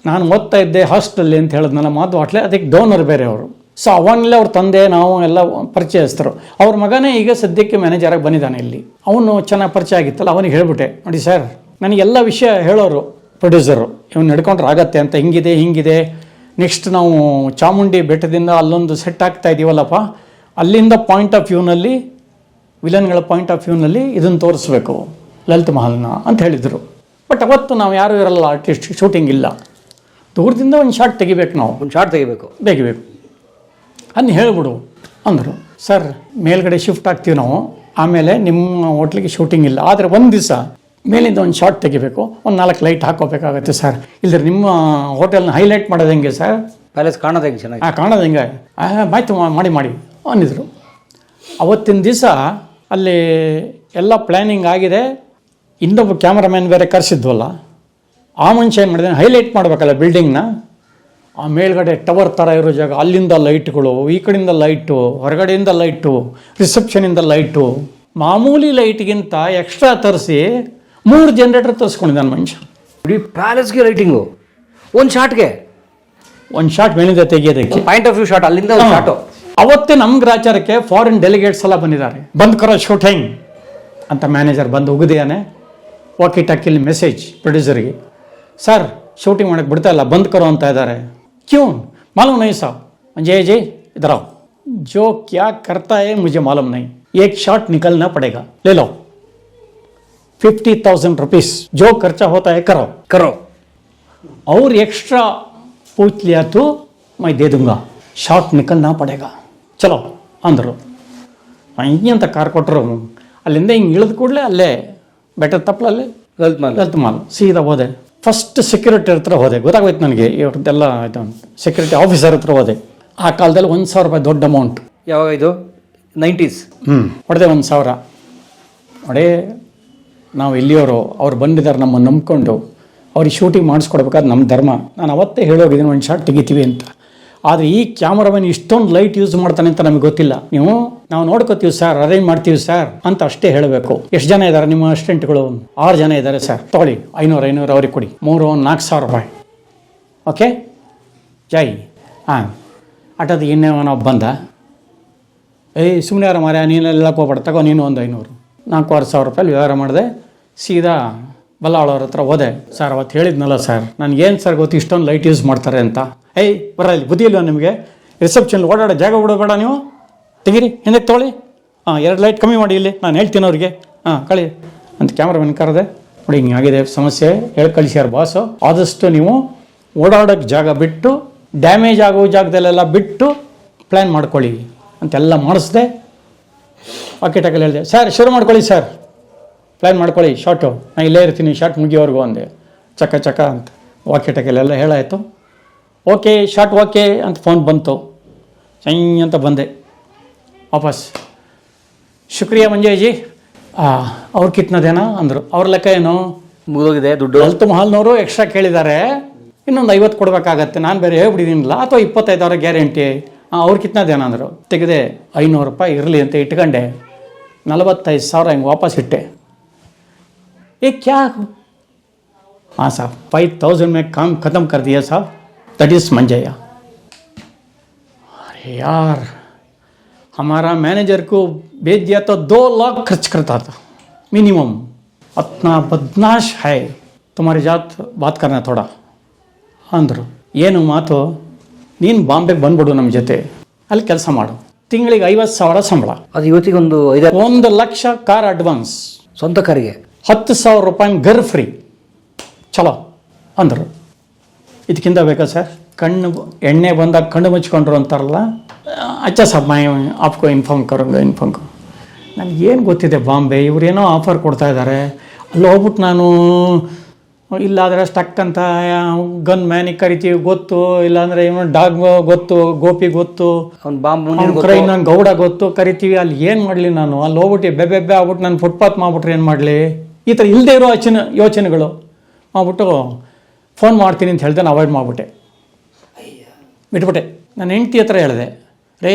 ನಾನು ಓದ್ತಾ ಇದ್ದೆ ಹಾಸ್ಟೆಲ್ಲಿ ಅಂತ ಹೇಳಿದ್ನಲ್ಲ ಮಾತು ಹೋಟ್ಲೆ, ಅದಕ್ಕೆ ಡೋನರ್ ಬೇರೆ ಅವರು. ಸೊ ಅವನಲ್ಲೇ ಅವ್ರ ತಂದೆ ನಾವು ಎಲ್ಲ ಪರಿಚಯಸ್ಥರು. ಅವ್ರ ಮಗನೇ ಈಗ ಸದ್ಯಕ್ಕೆ ಮ್ಯಾನೇಜರಾಗಿ ಬಂದಿದ್ದಾನೆ ಇಲ್ಲಿ. ಅವನು ಚೆನ್ನಾಗಿ ಪರಿಚಯ ಆಗಿತ್ತಲ್ಲ, ಅವನಿಗೆ ಹೇಳ್ಬಿಟ್ಟೆ, ನೋಡಿ ಸರ್ ನನಗೆಲ್ಲ ವಿಷಯ ಹೇಳೋರು ಪ್ರೊಡ್ಯೂಸರು, ಇವ್ನು ನಡ್ಕೊಂಡ್ರೆ ಆಗತ್ತೆ ಅಂತ, ಹಿಂಗಿದೆ ನೆಕ್ಸ್ಟ್ ನಾವು ಚಾಮುಂಡಿ ಬೆಟ್ಟದಿಂದ ಅಲ್ಲೊಂದು ಸೆಟ್ ಆಗ್ತಾ ಇದ್ದೀವಲ್ಲಪ್ಪ, ಅಲ್ಲಿಂದ ಪಾಯಿಂಟ್ ಆಫ್ ವ್ಯೂನಲ್ಲಿ ವಿಲನ್ಗಳ ಪಾಯಿಂಟ್ ಆಫ್ ವ್ಯೂನಲ್ಲಿ ಇದನ್ನು ತೋರಿಸ್ಬೇಕು ಲಲಿತ ಮಹಲ್ನ ಅಂತ ಹೇಳಿದರು. ಬಟ್ ಅವತ್ತು ನಾವು ಯಾರೂ ಇರಲ್ಲ, ಆರ್ಟಿಸ್ಟ್, ಶೂಟಿಂಗ್ ಇಲ್ಲ, ದೂರದಿಂದ ಒಂದು ಶಾರ್ಟ್ ತೆಗಿಬೇಕು, ನಾವು ಒಂದು ಶಾರ್ಟ್ ತೆಗಿಬೇಕು ಅದನ್ನ ಹೇಳ್ಬಿಡು ಅಂದರು. ಸರ್ ಮೇಲ್ಗಡೆ ಶಿಫ್ಟ್ ಆಗ್ತೀವಿ ನಾವು, ಆಮೇಲೆ ನಿಮ್ಮ ಹೋಟ್ಲಿಗೆ ಶೂಟಿಂಗ್ ಇಲ್ಲ, ಆದರೆ ಒಂದು ದಿವಸ ಮೇಲಿಂದ ಒಂದು ಶಾರ್ಟ್ ತೆಗಿಬೇಕು, ಒಂದು 4 ಲೈಟ್ ಹಾಕೋಬೇಕಾಗುತ್ತೆ ಸರ್, ಇಲ್ಲದ್ರೆ ನಿಮ್ಮ ಹೋಟೆಲ್ನ ಹೈಲೈಟ್ ಮಾಡೋದು ಹೆಂಗೆ ಸರ್, ಪ್ಯಾಲೇಸ್ ಕಾಣೋದು ಹೆಂಗೆ ಚೆನ್ನಾಗಿ ಕಾಣೋದು ಹೆಂಗೆ, ಆಯ್ತು ಮಾಡಿ ಅಂದಿದ್ರು. ಅವತ್ತಿನ ದಿವಸ ಅಲ್ಲಿ ಎಲ್ಲ ಪ್ಲ್ಯಾನಿಂಗ್ ಆಗಿದೆ. ಇನ್ನೊಬ್ಬ ಕ್ಯಾಮ್ರಾಮ್ಯಾನ್ ಬೇರೆ ಕರೆಸಿದ್ವಲ್ಲ, ಆ ಮನುಷ್ಯ ಏನು ಮಾಡಿದ್ದಾನೆ, ಹೈಲೈಟ್ ಮಾಡಬೇಕಲ್ಲ ಬಿಲ್ಡಿಂಗ್ನ, ಆ ಮೇಲ್ಗಡೆ ಟವರ್ ಥರ ಇರೋ ಜಾಗ ಅಲ್ಲಿಂದ ಲೈಟ್ಗಳು, ಈ ಕಡೆಯಿಂದ ಲೈಟು, ಹೊರಗಡೆಯಿಂದ ಲೈಟು, ರಿಸೆಪ್ಷನಿಂದ ಲೈಟು, ಮಾಮೂಲಿ ಲೈಟ್ಗಿಂತ ಎಕ್ಸ್ಟ್ರಾ ತರಿಸಿ 3 ಜನರೇಟರ್ ತರಿಸ್ಕೊಂಡಿದ್ದಾನೆ ಮನುಷ್ಯ. ಇಡೀ ಪ್ಯಾಲೇಸ್ಗೆ ಲೈಟಿಂಗು, ಒಂದು ಶಾರ್ಟ್ ಮೇಲಿಂದ ತೆಗಿಯೋದಕ್ಕೆ ಪಾಯಿಂಟ್ ಆಫ್ ವ್ಯೂ ಶಾರ್ಟ್, ಅಲ್ಲಿಂದ ಒಂದು ಶಾರ್ಟು. ಅವತ್ತೇ ನಮ್ಮ ಗ್ರಾಚಾರಕ್ಕೆ ಫಾರಿನ್ ಡೆಲಿಗೇಟ್ಸ್ ಎಲ್ಲ ಬಂದಿದ್ದಾರೆ. ಬಂದ್ ಕರೋ ಶೂಟಿಂಗ್ ಅಂತ ಮ್ಯಾನೇಜರ್ ಬಂದು ಉಗಿದಿಯಾನೆ, ವಾಕಿ ಟಾಕಿಲಿ ಮೆಸೇಜ್ ಪ್ರೊಡ್ಯೂಸರ್ಗೆ, ಸರ್ ಶೂಟಿಂಗ್ ಮಾಡೋಕ್ಕೆ ಬಿಡ್ತಾ ಇಲ್ಲ, ಬಂದ್ ಕರೋ ಅಂತ ಇದ್ದಾರೆ. ಕ್ಯೂ ಮಾಲೂಮ್ ನಹೀ ಸಾಬ್, ಜय जी इधर आओ, जो क्या करता है मुझे मालूम नहीं, एक शॉट निकलना पड़ेगा, ले लो 50,000 रुपीस, जो खर्चा होता है करो और एक्स्ट्रा पूछ लिया तो मैं दे दूंगा, शॉट निकलना पड़ेगा, ಚಲೋ ಅಂದರು. ಹಿಂಗೆ ಅಂತ ಕಾರ್ ಕೊಟ್ಟರು. ಅಲ್ಲಿಂದ ಹಿಂಗೆ ಇಳಿದ ಕೂಡಲೇ ಅಲ್ಲೇ ಬೆಟ್ಟದ ತಪ್ಪಲಲ್ಲಿ ಲಲಿತ ಮಾಲ್ ಸೀದಾ ಹೋದೆ. ಫಸ್ಟ್ ಸೆಕ್ಯೂರಿಟಿ ಹತ್ರ ಹೋದೆ, ಗೊತ್ತಾಗೋಯ್ತು ನನಗೆ ಇವ್ರದ್ದೆಲ್ಲ ಇದು ಅಂತ. ಸೆಕ್ಯೂರಿಟಿ ಆಫೀಸರ್ ಹತ್ರ ಹೋದೆ. ಆ ಕಾಲದಲ್ಲಿ 1,000 ರೂಪಾಯಿ ದೊಡ್ಡ ಅಮೌಂಟ್. ಯಾವಾಗ ಇದು 90s? ಹೊಡೆದೆ 1,000. ಹೊಡೆ ನಾವು ಇಲ್ಲಿಯವರು, ಅವ್ರು ಬಂದಿದ್ದಾರೆ ನಮ್ಮನ್ನು ನಂಬ್ಕೊಂಡು, ಅವ್ರಿಗೆ ಶೂಟಿಂಗ್ ಮಾಡಿಸ್ಕೊಡ್ಬೇಕಾದ್ರೆ ನಮ್ಮ ಧರ್ಮ. ನಾನು ಅವತ್ತೇ ಹೇಳೋಗಿದ್ದೀನಿ ಒಂದು ಶಾಟ್ ತೆಗಿತೀವಿ ಅಂತ. ಆದರೆ ಈ ಕ್ಯಾಮ್ರಾಮನ್ ಇಷ್ಟೊಂದು ಲೈಟ್ ಯೂಸ್ ಮಾಡ್ತಾನೆ ಅಂತ ನಮಗೆ ಗೊತ್ತಿಲ್ಲ. ನಾವು ನೋಡ್ಕೋತೀವಿ ಸರ್, ಅರೇಂಜ್ ಮಾಡ್ತೀವಿ ಸರ್ ಅಂತ ಅಷ್ಟೇ ಹೇಳಬೇಕು. ಎಷ್ಟು ಜನ ಇದ್ದಾರೆ ನಿಮ್ಮ ಅಸಿಸ್ಟೆಂಟ್ಗಳು? 6 ಜನ ಇದ್ದಾರೆ ಸರ್, ತೊಗೊಳ್ಳಿ 500 ಅವ್ರಿಗೆ ಕೊಡಿ, 4,000 ರೂಪಾಯಿ. ಓಕೆ ಜೈ. ಆಟದ ಇನ್ನೇನೋ ಬಂದ, ಸುಮ್ಮನೆ ಯಾರು ಮಾರ್ಯ, ನೀನೆಲ್ಲ ಹೇಳಕ್ಕೆ ಹೋಗ್ಬೇಡ, ತಗೋ ನೀನು ಒಂದು 500, 4,500 ರೂಪಾಯಿ ವ್ಯವಹಾರ ಮಾಡಿದೆ. ಸೀದಾ ಬಲ್ಲಾಳವ್ರ ಹತ್ರ ಹೋದೆ. ಸರ್ ಅವತ್ತು ಹೇಳಿದ್ನಲ್ಲ ಸರ್, ನನಗೇನು ಸರ್ ಗೊತ್ತು ಇಷ್ಟೊಂದು ಲೈಟ್ ಯೂಸ್ ಮಾಡ್ತಾರೆ ಅಂತ. ಬರ ಇಲ್ಲಿ ಬುದ್ಧಿ ಇಲ್ವ ನಿಮಗೆ? ರಿಸೆಪ್ಷನ್ ಓಡಾಡೋ ಜಾಗ ಬಿಡೋಬೇಡ ನೀವು, ತೆಗೀರಿ, ಹಿಂದಕ್ಕೆ ತೊಗೊಳ್ಳಿ, 2 ಲೈಟ್ ಕಮ್ಮಿ ಮಾಡಿ ಇಲ್ಲಿ, ನಾನು ಹೇಳ್ತೀನಿ ಅವ್ರಿಗೆ, ಕಳಿ ಅಂತ ಕ್ಯಾಮ್ರಾಮನ್ ಕರೆದೆ. ನೋಡಿ ಹಿಂಗೆ ಆಗಿದೆ ಸಮಸ್ಯೆ, ಹೇಳಿ ಕಳಿಸ್ಯಾರ ಬಾಸು, ಆದಷ್ಟು ನೀವು ಓಡಾಡೋಕ್ಕೆ ಜಾಗ ಬಿಟ್ಟು, ಡ್ಯಾಮೇಜ್ ಆಗೋ ಜಾಗದಲ್ಲೆಲ್ಲ ಬಿಟ್ಟು ಪ್ಲ್ಯಾನ್ ಮಾಡ್ಕೊಳ್ಳಿ ಅಂತೆಲ್ಲ ಮಾಡಿಸ್ದೆ. ವಾಕಿಟಾಕಲ್ಲಿ ಹೇಳಿದೆ, ಸರ್ ಶುರು ಮಾಡ್ಕೊಳ್ಳಿ ಸರ್, ಪ್ಲ್ಯಾನ್ ಮಾಡ್ಕೊಳ್ಳಿ ಶಾರ್ಟು, ನಾನು ಇಲ್ಲೇ ಇರ್ತೀನಿ ಶಾರ್ಟ್ ಮುಗಿಯೋವರೆಗೂ ಅಂದೆ. ಚಕ ಅಂತ ವಾಕಿಟಾಕಲ್ಲೆಲ್ಲ ಹೇಳಾಯಿತು. ಓಕೆ ಶಾರ್ಟ್ ಓಕೆ ಅಂತ ಫೋನ್ ಬಂತು. ಸೈ ಅಂತ ಬಂದೆ ವಾಪಸ್. ಶುಕ್ರಿಯಾ ಮಂಜಯ್ಯಜಿ, ಅವ್ರು ಕಿತ್ನದೇನಾ ಅಂದರು. ಅವ್ರ ಲೆಕ್ಕ ಏನು ಮುಗಿದೋಗಿದೆ ದುಡ್ಡು. ಲಲಿತ ಮಹಲ್ನವರು ಎಕ್ಸ್ಟ್ರಾ ಕೇಳಿದ್ದಾರೆ, ಇನ್ನೊಂದು 50 ಕೊಡಬೇಕಾಗತ್ತೆ. ನಾನು ಬೇರೆ ಹೇಳ್ಬಿಟ್ಟಿದ್ದೀನಿಲ್ಲ, ಅಥವಾ 25,000 ಗ್ಯಾರಂಟಿ. ಅವ್ರು ಕಿತ್ನದೇನ ಅಂದರು. ತೆಗೆದೆ 500 ರೂಪಾಯಿ ಇರಲಿ ಅಂತ ಇಟ್ಕೊಂಡೆ. 45,000 ಹಿಂಗೆ ವಾಪಸ್ ಇಟ್ಟೆ. क्या? हाँ साहब, 5,000 में काम ख़त्म कर दिया साहब, दैट इज़ मंजैया. अरे यार, हमारा मैनेजर को भेज दिया तो 2 लाख खर्च करता था मिनिमम. इतना बदमाश है, तुम्हारी जात बात करना थोड़ा अंदर. ಏನು ಮಾತು, ನೀನು ಬಾಂಬೆಗೆ ಬಂದ್ಬಿಡು, ನಮ್ಮ ಜೊತೆ ಅಲ್ಲಿ ಕೆಲಸ ಮಾಡು, ತಿಂಗಳಿಗೆ 50,000 ಸಂಬಳ. ಅದು ಇವತ್ತಿಗೆ ಒಂದು 1 ಲಕ್ಷ ಕಾರ್ ಅಡ್ವಾನ್ಸ್, ಸ್ವಂತ ಕಾರಿಗೆ 10,000 ರೂಪಾಯಿ ಗರ್ ಫ್ರೀ. ಚಲೋ ಅಂದರು. ಇದಕ್ಕಿಂತ ಬೇಕಾ ಸರ್? ಎಣ್ಣೆ ಬಂದಾಗ ಕಣ್ಣು ಮುಚ್ಕೊಂಡ್ರು ಅಂತಾರಲ್ಲ, ಅಚ್ಚ ಸಾಬ್ ಮೈ ಆಪ್ಕೋ ಇನ್ಫಾರ್ಮ್ ಕರೋಂಗ. ನನಗೇನು ಗೊತ್ತಿದೆ ಬಾಂಬೆ, ಇವರೇನೋ ಆಫರ್ ಕೊಡ್ತಾ ಇದ್ದಾರೆ. ಅಲ್ಲಿ ಹೋಗ್ಬಿಟ್ಟು ನಾನು ಇಲ್ಲಾದರೆ ಸ್ಟಕ್ ಅಂತ ಗನ್ ಮ್ಯಾನಿಗೆ ಕರಿತೀವಿ ಗೊತ್ತು, ಇಲ್ಲಾಂದರೆ ಇವನು ಡಾಗ್ ಗೊತ್ತು, ಗೋಪಿ ಗೊತ್ತು, ಅವ್ನು ಬಾಂಬ್ ನಾನು ಗೌಡ ಗೊತ್ತು ಕರಿತೀವಿ. ಅಲ್ಲಿ ಏನು ಮಾಡಲಿ ನಾನು? ಅಲ್ಲಿ ಹೋಗ್ಬಿಟ್ಟು ಬೆಬ್ಬೆ ಆಗ್ಬಿಟ್ಟು ನಾನು ಫುಟ್ಪಾತ್ ಮಾಡ್ಬಿಟ್ರೆ ಏನು ಮಾಡಲಿ? ಈ ಥರ ಇಲ್ಲದೆ ಇರೋ ಯೋಚನೆಗಳು ಮಾಡ್ಬಿಟ್ಟು ಫೋನ್ ಮಾಡ್ತೀನಿ ಅಂತ ಹೇಳ್ದೆ. ನಾನು ಅವಾಯ್ಡ್ ಮಾಡಿಬಿಟ್ಟೆ, ಬಿಟ್ಬಿಟ್ಟೆ. ನನ್ನ ಹೆಂಡ್ತಿ ಹತ್ರ ಹೇಳಿದೆ, ರೇ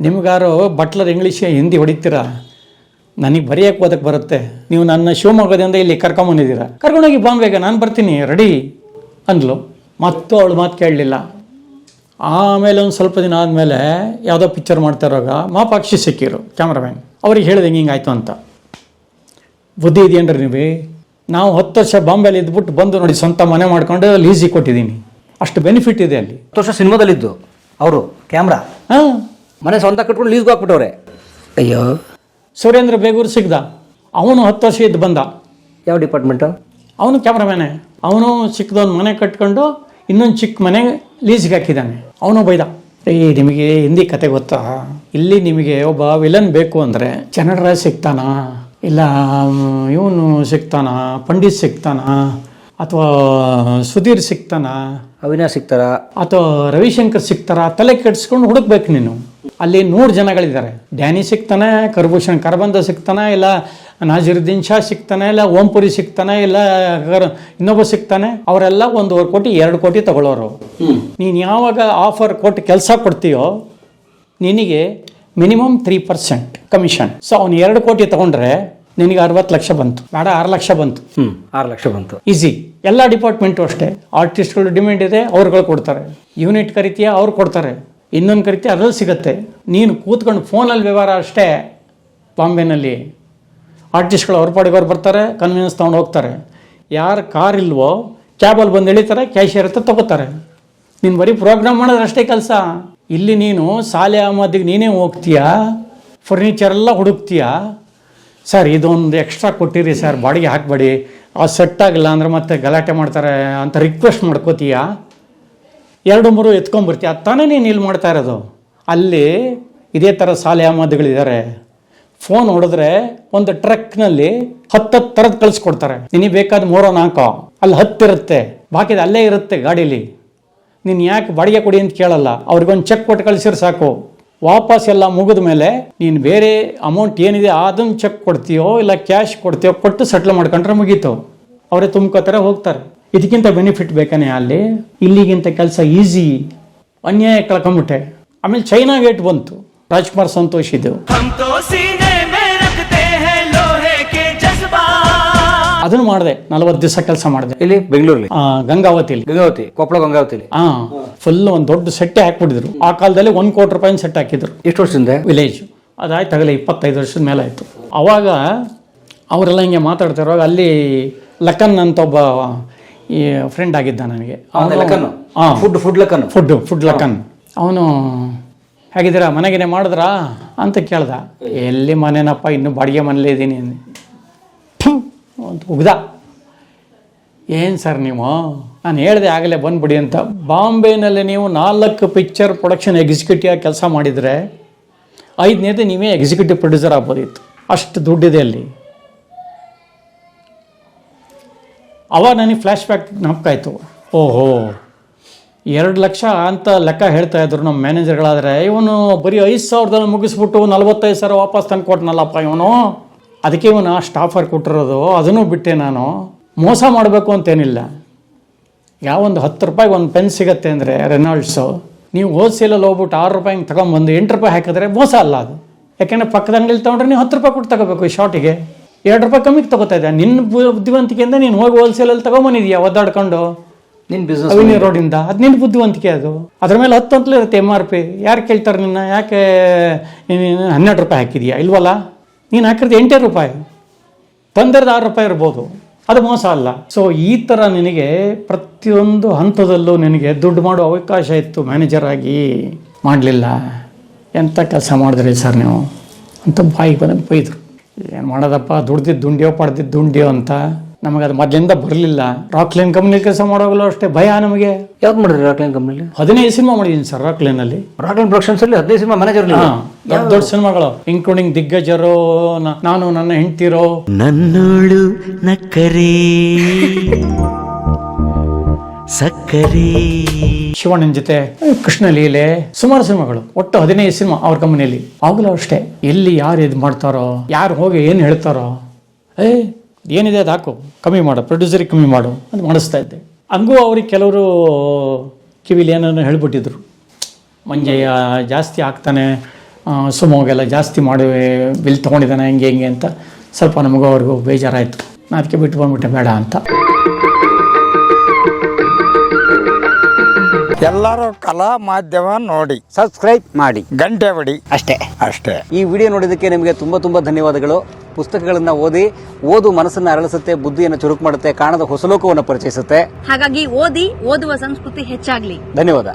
ನಿಮ್ಗಾರು ಬಟ್ಲರ್ ಇಂಗ್ಲೀಷ್ ಹಿಂದಿ ಹೊಡಿತೀರಾ, ನನಗೆ ಬರೆಯೋಕ್ಕೆ ಓದಕ್ಕೆ ಬರುತ್ತೆ, ನೀವು ನನ್ನ ಶಿವಮೊಗ್ಗದಿಂದ ಇಲ್ಲಿ ಕರ್ಕೊಂಬಂದಿದ್ದೀರಾ, ಕರ್ಕೊಂಡೋಗಿ ಬಾಂಬೆಗೆ ನಾನು ಬರ್ತೀನಿ ರೆಡಿ ಅಂದ್ಲು. ಮತ್ತು ಅವಳು ಮಾತು ಕೇಳಲಿಲ್ಲ. ಆಮೇಲೆ ಒಂದು ಸ್ವಲ್ಪ ದಿನ ಆದಮೇಲೆ ಯಾವುದೋ ಪಿಕ್ಚರ್ ಮಾಡ್ತಾ ಇರೋವಾಗ ಮಾಪಾಕ್ಷಿ ಸಿಕ್ಕಿರು ಕ್ಯಾಮ್ರಾಮ್ಯಾನ್. ಅವ್ರಿಗೆ ಹೇಳಿದೆ ಹಿಂಗಾಯ್ತು ಅಂತ. ಬುದ್ಧಿ ಇದೆಯೇನ್ರಿ ನೀವು, ನಾವು 10 ವರ್ಷ ಬಾಂಬೆಲಿ ಇದ್ಬಿಟ್ಟು ಬಂದು ನೋಡಿ ಸ್ವಂತ ಮನೆ ಮಾಡ್ಕೊಂಡು ಲೀಸಿಗೆ ಕೊಟ್ಟಿದ್ದೀನಿ, ಅಷ್ಟು ಬೆನಿಫಿಟ್ ಇದೆ ಅಲ್ಲಿ. 10 ವರ್ಷ ಸಿನಿಮಾದಲ್ಲಿದ್ದು ಅವರು ಕ್ಯಾಮ್ರಾ ಹಾಂ, ಮನೆ ಸ್ವಂತ ಕಟ್ಕೊಂಡು ಲೀಸ್ಗೆ ಹಾಕ್ಬಿಟ್ಟವ್ರೆ. ಅಯ್ಯೋ, ಸುರೇಂದ್ರ ಬೇಗೂರು ಸಿಗ್ದ, ಅವನು 10 ವರ್ಷ ಇದ್ದು ಬಂದ. ಯಾವ ಡಿಪಾರ್ಟ್ಮೆಂಟು? ಅವನು ಕ್ಯಾಮ್ರಾಮ್ಯಾನೆ. ಅವನು ಚಿಕ್ಕದೊಂದು ಮನೆ ಕಟ್ಕೊಂಡು ಇನ್ನೊಂದು ಚಿಕ್ಕ ಮನೆ ಲೀಸ್ಗೆ ಹಾಕಿದ್ದಾನೆ. ಅವನು ಬೈದ, ನಿಮಗೆ ಹಿಂದಿ ಕತೆ ಗೊತ್ತಾ, ಇಲ್ಲಿ ನಿಮಗೆ ಒಬ್ಬ ವಿಲನ್ ಬೇಕು ಅಂದರೆ ಚನ್ನಡರಾಜ್ ಸಿಗ್ತಾನಾ, ಇಲ್ಲ ಇವನು ಸಿಗ್ತಾನ, ಪಂಡಿತ್ ಸಿಗ್ತಾನ, ಅಥವಾ ಸುಧೀರ್ ಸಿಗ್ತಾನ, ಅವಿನಾಶ್ ಸಿಗ್ತಾರ, ಅಥವಾ ರವಿಶಂಕರ್ ಸಿಗ್ತಾರ, ತಲೆ ಕೆಡಿಸ್ಕೊಂಡು ಹುಡುಕ್ಬೇಕು ನೀನು. ಅಲ್ಲಿ 100 ಜನಗಳಿದ್ದಾರೆ. ಡ್ಯಾನಿ ಸಿಗ್ತಾನೆ, ಕರ್ಭೂಷಣ್ ಕರಬಂದ ಸಿಗ್ತಾನೆ, ಇಲ್ಲ ನಾಜಿರುದ್ದೀನ್ ಶಾ ಸಿಗ್ತಾನೆ, ಇಲ್ಲ ಓಂಪುರಿ ಸಿಗ್ತಾನೆ, ಇಲ್ಲ ಇನ್ನೊಬ್ಬ ಸಿಗ್ತಾನೆ. ಅವರೆಲ್ಲ 1.5 ಕೋಟಿ 2 ಕೋಟಿ ತಗೊಳ್ಳೋರು. ನೀನು ಯಾವಾಗ ಆಫರ್ ಕೊಟ್ಟು ಕೆಲಸ ಕೊಡ್ತೀಯೋ ನಿನಗೆ ಮಿನಿಮಮ್ 3% ಕಮಿಷನ್. ಸೊ ಅವನು 2 ಕೋಟಿ ತಗೊಂಡ್ರೆ ನಿನಗೆ 60 ಲಕ್ಷ ಬಂತು, ಬೇಡ 6 ಲಕ್ಷ ಬಂತು. 6 ಲಕ್ಷ ಬಂತು, ಈಸಿ. ಎಲ್ಲ ಡಿಪಾರ್ಟ್ಮೆಂಟು ಅಷ್ಟೇ. ಆರ್ಟಿಸ್ಟ್ಗಳು ಡಿಮ್ಯಾಂಡ್ ಇದೆ, ಅವ್ರುಗಳು ಕೊಡ್ತಾರೆ. ಯೂನಿಟ್ ಕರಿತೀಯ, ಅವ್ರು ಕೊಡ್ತಾರೆ. ಇನ್ನೊಂದು ಕರಿತೀಯ, ಅದ್ರಲ್ಲಿ ಸಿಗುತ್ತೆ. ನೀನು ಕೂತ್ಕೊಂಡು ಫೋನಲ್ಲಿ ವ್ಯವಹಾರ ಅಷ್ಟೇ. ಬಾಂಬೆನಲ್ಲಿ ಆರ್ಟಿಸ್ಟ್ಗಳು ಅವ್ರ ಪಾಡಿಗೆ ಅವ್ರು ಬರ್ತಾರೆ, ಕನ್ವಿನ್ಸ್ ತೊಗೊಂಡು ಹೋಗ್ತಾರೆ. ಯಾರು ಕಾರ್ ಇಲ್ವೋ ಕ್ಯಾಬಲ್ಲಿ ಬಂದು ಎಳಿತಾರೆ, ಕ್ಯಾಶಿಯರ್ ಹತ್ರ ತೊಗೋತಾರೆ. ನೀನು ಬರೀ ಪ್ರೋಗ್ರಾಮ್ ಮಾಡೋದು ಅಷ್ಟೇ ಕೆಲಸ. ಇಲ್ಲಿ ನೀನು ಸಾಲೆ ಆಮದಿಗೆ ನೀನೇ ಹೋಗ್ತೀಯಾ, ಫರ್ನಿಚರೆಲ್ಲ ಹುಡುಕ್ತೀಯಾ. ಸರ್ ಇದೊಂದು ಎಕ್ಸ್ಟ್ರಾ ಕೊಟ್ಟಿರಿ ಸರ್, ಬಾಡಿಗೆ ಹಾಕಬೇಡಿ, ಅದು ಸೆಟ್ ಆಗಿಲ್ಲ ಅಂದರೆ ಮತ್ತೆ ಗಲಾಟೆ ಮಾಡ್ತಾರೆ ಅಂತ ರಿಕ್ವೆಸ್ಟ್ ಮಾಡ್ಕೋತೀಯಾ. 2-3 ಎತ್ಕೊಂಡ್ಬರ್ತೀಯ. ಅದು ತಾನೇ ನೀನು ಇಲ್ಲಿ ಮಾಡ್ತಾ ಇರೋದು. ಅಲ್ಲಿ ಇದೇ ಥರ ಸಾಲೆ ಆಮದುಗಳಿದ್ದಾರೆ. ಫೋನ್ ಹೊಡೆದ್ರೆ ಒಂದು ಟ್ರಕ್ನಲ್ಲಿ 10 ಥರದ್ದು ಕಳಿಸ್ಕೊಡ್ತಾರೆ. ನಿನಗೆ ಬೇಕಾದ 3-4 ಅಲ್ಲಿ 10 ಇರುತ್ತೆ, ಬಾಕಿದು ಅಲ್ಲೇ ಇರುತ್ತೆ ಗಾಡೀಲಿ. ನೀನು ಯಾಕೆ ಬಾಡಿಗೆ ಕೊಡಿ ಅಂತ ಕೇಳಲ್ಲ, ಅವ್ರಿಗೊಂದು ಚೆಕ್ ಕೊಟ್ಟು ಕಳಿಸಿದ್ರೆ ಸಾಕು. ವಾಪಸ್ ಎಲ್ಲ ಮುಗಿದ ಮೇಲೆ ನೀನು ಬೇರೆ ಅಮೌಂಟ್ ಏನಿದೆ ಅದನ್ನು ಚೆಕ್ ಕೊಡ್ತೀಯೋ ಇಲ್ಲ ಕ್ಯಾಶ್ ಕೊಡ್ತೀಯೋ, ಕೊಟ್ಟು ಸೆಟ್ಲ್ ಮಾಡ್ಕೊಂಡ್ರೆ ಮುಗೀತು. ಅವರೇ ತುಂಬ್ಕೋತಾರೆ, ಹೋಗ್ತಾರೆ. ಇದಕ್ಕಿಂತ ಬೆನಿಫಿಟ್ ಬೇಕಾನೆ ಅಲ್ಲಿ. ಇಲ್ಲಿಗಿಂತ ಕೆಲಸ ಈಸಿ. ಅನ್ಯಾಯ ಕಳ್ಕೊಂಬಿಟ್ಟೆ. ಆಮೇಲೆ ಚೈನಾ ಗೇಟ್ ಬಂತು, ರಾಜ್ಕುಮಾರ್ ಸಂತೋಷ್ ಇದು. ಅದನ್ನು ಮಾಡಿದೆ, 40 ದಿವಸ ಕೆಲಸ ಮಾಡಿದೆ. ಇಲ್ಲಿ ಬೆಂಗಳೂರಲ್ಲಿ ಗಂಗಾವತಿಲಿ, ಕೊಪ್ಪಳ ಗಂಗಾವತಿಲಿ. ಫುಲ್ ಒಂದು ದೊಡ್ಡ ಸೆಟ್ಟೆ ಹಾಕ್ಬಿಟ್ಟಿದ್ರು. ಆ ಕಾಲದಲ್ಲಿ 1 ಕೋಟಿ ರೂಪಾಯಿನ ಸೆಟ್ ಹಾಕಿದ್ರು. ಎಷ್ಟು ವರ್ಷದಿಂದ? ವಿಲೇಜ್ ಅದಾಯ್ತು ಆಗಲೇ 25 ವರ್ಷದ ಮೇಲೆ ಆಯಿತು. ಅವಾಗ ಅವರೆಲ್ಲ ಹಿಂಗೆ ಮಾತಾಡ್ತಿರುವಾಗ ಅಲ್ಲಿ ಲಖನ್ ಅಂತ ಒಬ್ಬ ಈ ಫ್ರೆಂಡ್ ಆಗಿದ್ದ ನನಗೆ. ಫುಡ್ ಲಖನ್. ಅವನು ಹೇಗಿದ್ದೀರಾ, ಮನೆಗೇನೆ ಮಾಡಿದ್ರಾ ಅಂತ ಕೇಳ್ದ. ಎಲ್ಲಿ ಮನೆನಪ್ಪ, ಇನ್ನೂ ಬಾಡಿಗೆ ಮನೇಲೇ ಇದ್ದೀನಿ ಅಂತ ಉಗ್ದ. ಏನು ಸರ್ ನೀವು, ನಾನು ಹೇಳಿದೆ ಆಗಲೇ ಬಂದ್ಬಿಡಿ ಅಂತ. ಬಾಂಬೆನಲ್ಲಿ ನೀವು 4 ಪಿಕ್ಚರ್ ಪ್ರೊಡಕ್ಷನ್ ಎಕ್ಸಿಕ್ಯೂಟಿವ್ ಆಗಿ ಕೆಲಸ ಮಾಡಿದರೆ 5ನೇದು ನೀವೇ ಎಕ್ಸಿಕ್ಯೂಟಿವ್ ಪ್ರೊಡ್ಯೂಸರ್ ಆಗ್ಬೋದಿತ್ತು. ಅಷ್ಟು ದುಡ್ಡಿದೆ ಅಲ್ಲಿ. ಅವಾಗ ನನಗೆ ಫ್ಲ್ಯಾಶ್ ಬ್ಯಾಕ್ ಜ್ಞಾಪಕಾಯಿತು. ಓಹೋ, 2 ಲಕ್ಷ ಅಂತ ಲೆಕ್ಕ ಹೇಳ್ತಾ ಇದ್ರು ನಮ್ಮ ಮ್ಯಾನೇಜರ್ಗಳಾದರೆ, ಇವನು ಬರೀ 5,000ದಲ್ಲಿ ಮುಗಿಸ್ಬಿಟ್ಟು 45,000 ವಾಪಸ್ ತಂದು ಕೊಟ್ಟನಲ್ಲಪ್ಪ ಇವನು. ಅದಕ್ಕೆ ಇವನು ಸ್ಟಾಫರ್ ಕೊಟ್ಟಿರೋದು. ಅದನ್ನು ಬಿಟ್ಟೆ ನಾನು. ಮೋಸ ಮಾಡಬೇಕು ಅಂತೇನಿಲ್ಲ. ಯಾವೊಂದು 10 ರೂಪಾಯಿಗೆ ಒಂದು ಪೆನ್ ಸಿಗುತ್ತೆ ಅಂದರೆ ರೆನಾಲ್ಡ್ಸು, ನೀವು ಹೋಲ್ಸೇಲಲ್ಲಿ ಹೋಗ್ಬಿಟ್ಟು 6 ರೂಪಾಯಿಗೆ ತಗೊಂಬಂದು 8 ರೂಪಾಯಿ ಹಾಕಿದ್ರೆ ಮೋಸ ಅಲ್ಲ ಅದು. ಯಾಕೆಂದರೆ ಪಕ್ಕದ ಅಂಗಡಿಲಿ ತೊಗೊಂಡ್ರೆ ನೀವು 10 ರೂಪಾಯಿ ಕೊಟ್ಟು ತಗೋಬೇಕು. ಈ ಶಾರ್ಟಿಗೆ 2 ರೂಪಾಯಿ ಕಮ್ಮಿಗೆ ತಗೋತಾ ಇದ್ದೆ. ನಿನ್ನ ಬುದ್ಧಿವಂತಿಕೆಯಿಂದ ನೀನು ಹೋಗಿ ಹೋಲ್ಸೇಲಲ್ಲಿ ತಗೊಂಬಂದಿದ್ಯಾ ಒದ್ದಾಡ್ಕೊಂಡು ನಿನ್ನ ಬಿಸ್ನೆಸ್ ಅವಿನಿ ರೋಡಿಂದ. ಅದು ನಿನ್ನ ಬುದ್ಧಿವಂತಿಕೆ. ಅದು ಅದ್ರ ಮೇಲೆ 10 ಅಂತಲೇ ಇರುತ್ತೆ MRP. ಯಾರು ಕೇಳ್ತಾರೆ ನಿನ್ನ, ಯಾಕೆ ನೀನು 12 ರೂಪಾಯಿ ಹಾಕಿದೀಯಾ? ಇಲ್ವಲ್ಲ, ನೀನು ಹಾಕಿರೋದು 8 ರೂಪಾಯಿ, ತಂದಿರೋದು 6 ರೂಪಾಯಿ ಇರ್ಬೋದು. ಅದು ಮೋಸ ಅಲ್ಲ. ಸೊ ಈ ಥರ ನಿನಗೆ ಪ್ರತಿಯೊಂದು ಹಂತದಲ್ಲೂ ನಿನಗೆ ದುಡ್ಡು ಮಾಡೋ ಅವಕಾಶ ಇತ್ತು. ಮ್ಯಾನೇಜರ್ ಆಗಿ ಮಾಡಲಿಲ್ಲ. ಎಂಥ ಕೆಲಸ ಮಾಡಿದ್ರಿ ಸರ್ ನೀವು ಅಂತ ಬಾಯಿಗೆ ಬಂದು ಬೈದರು. ಏನು ಮಾಡೋದಪ್ಪ, ದುಡ್ದಿದ್ದು ದುಂಡಿಯೋ ಪಡೆದಿದ್ದು ದುಂಡಿಯೋ ಅಂತ. ನಮಗದು ಮೊದಲಿಂದ ಬರಲಿಲ್ಲ. ರಾಕ್ಲೈನ್ ಕಂಪ್ನಿಲಿ ಕೆಲಸ ಮಾಡೋವಾಗಲೂ ಅಷ್ಟೇ ಭಯ ನಮಗೆ. ಯಾವ್ದು ಮಾಡಿದ್ರಿ ರಾಕ್ಲೈನ್ ಕಂಪ್ನಿಲಿ? 15 ಸಿನಿಮಾ ಮಾಡಿದ್ದೀನಿ ಸರ್ ರಾಕ್ಲೈನಲ್ಲಿ. ರಾಕ್ಲೈನ್ ಪ್ರೊಡಕ್ಷನ್ಸಲ್ಲಿ 15 ಸಿನಿಮಾ ಮ್ಯಾನೇಜರ್. ದೊಡ್ಡ ಸಿನಿಮಾಗಳು ಇನ್ಕ್ಲೂಡಿಂಗ್ ದಿಗ್ಗಜರು, ನಾನು ನನ್ನ ಹೆಂಡ್ತಿರೋ, ನನ್ನೋಳು ನಕ್ಕರೆ ಸಕ್ಕರೆ, ಶಿವಣ್ಣನ ಜೊತೆ ಕೃಷ್ಣ ಲೀಲೆ, ಸುಮಾರು ಸಿನಿಮಾಗಳು. ಒಟ್ಟು 15 ಸಿನಿಮಾ ಅವ್ರ ಕಂಪನಿಯಲ್ಲಿ. ಆಗಲೂ ಅಷ್ಟೇ, ಎಲ್ಲಿ ಯಾರು ಇದು ಮಾಡ್ತಾರೋ, ಯಾರು ಹೋಗಿ ಏನು ಹೇಳ್ತಾರೋ, ಏನಿದೆ ಅದು ಹಾಕು, ಕಮ್ಮಿ ಮಾಡು, ಪ್ರೊಡ್ಯೂಸರಿಗೆ ಕಮ್ಮಿ ಮಾಡು ಅಂತ ಮಾಡಿಸ್ತಾ ಇದ್ದೆ. ಹಂಗೂ ಅವ್ರಿಗೆ ಕೆಲವರು ಕಿವಿಲಿ ಏನೇನೋ ಹೇಳ್ಬಿಟ್ಟಿದ್ರು. ಮಂಜಯ್ಯ ಜಾಸ್ತಿ ಆಗ್ತಾನೆ, ಸುಮೋಗೆಲ್ಲ ಜಾಸ್ತಿ ಮಾಡಿ ಬಿಲ್ ತೊಗೊಂಡಿದ್ದಾನೆ ಹೆಂಗೆ ಅಂತ ಸ್ವಲ್ಪ ನಮಗೂ ಅವ್ರಿಗೂ ಬೇಜಾರಾಯಿತು. ನಾನು ಅದಕ್ಕೆ ಬಿಟ್ಟು ಬಂದ್ಬಿಟ್ಟೆ ಬೇಡ ಅಂತ. ಎಲ್ಲರೂ ಕಲಾ ಮಾಧ್ಯಮ ನೋಡಿ, ಸಬ್ಸ್ಕ್ರೈಬ್ ಮಾಡಿ, ಗಂಟೆ ಹೊಡಿ, ಅಷ್ಟೇ. ಈ ವಿಡಿಯೋ ನೋಡಿದ್ದಕ್ಕೆ ನಿಮಗೆ ತುಂಬಾ ಧನ್ಯವಾದಗಳು. ಪುಸ್ತಕಗಳನ್ನ ಓದು ಮನಸ್ಸನ್ನ ಅರಳಿಸುತ್ತೆ, ಬುದ್ಧಿಯನ್ನು ಚುರುಕು ಮಾಡುತ್ತೆ, ಕಾಣದ ಹೊಸ ಲೋಕವನ್ನು ಪರಿಚಯಿಸುತ್ತೆ. ಹಾಗಾಗಿ ಓದುವ ಸಂಸ್ಕೃತಿ ಹೆಚ್ಚಾಗ್ಲಿ. ಧನ್ಯವಾದ.